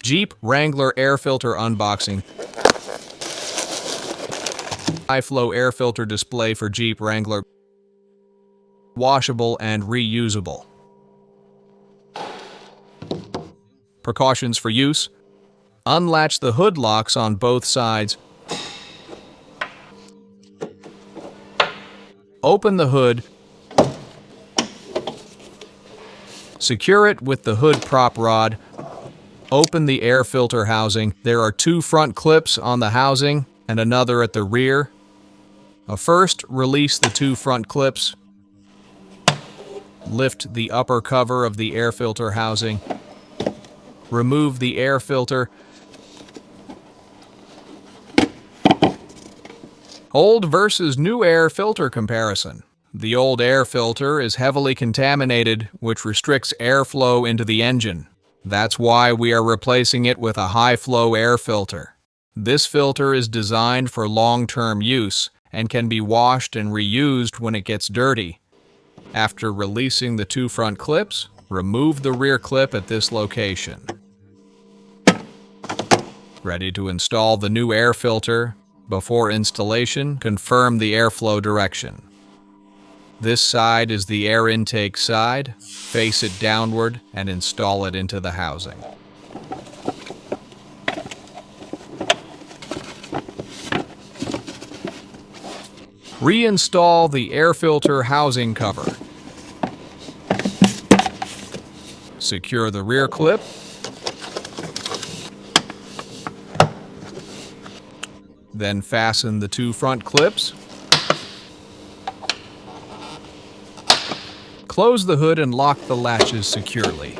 JEEP Wrangler air filter unboxing. High-flow air filter display for JEEP Wrangler. Washable and reusable. Precautions for use. Unlatch the hood locks on both sides. Open the hood. Secure it with the hood prop rod. Open the air filter housing. There are 2 front clips on the housing and another at the rear. First, release the 2 front clips. Lift the upper cover of the air filter housing. Remove the air filter. Old versus new air filter comparison. The old air filter is heavily contaminated, which restricts airflow into the engine. That's why we are replacing it with a high-flow air filter. This filter is designed for long-term use and can be washed and reused when it gets dirty. After releasing the 2 front clips, remove the rear clip at this location. Ready to install the new air filter. Before installation, confirm the airflow direction. This side is the air intake side. Face it downward and install it into the housing. Reinstall the air filter housing cover. Secure the rear clip. Then fasten the 2 front clips. Close the hood and lock the latches securely.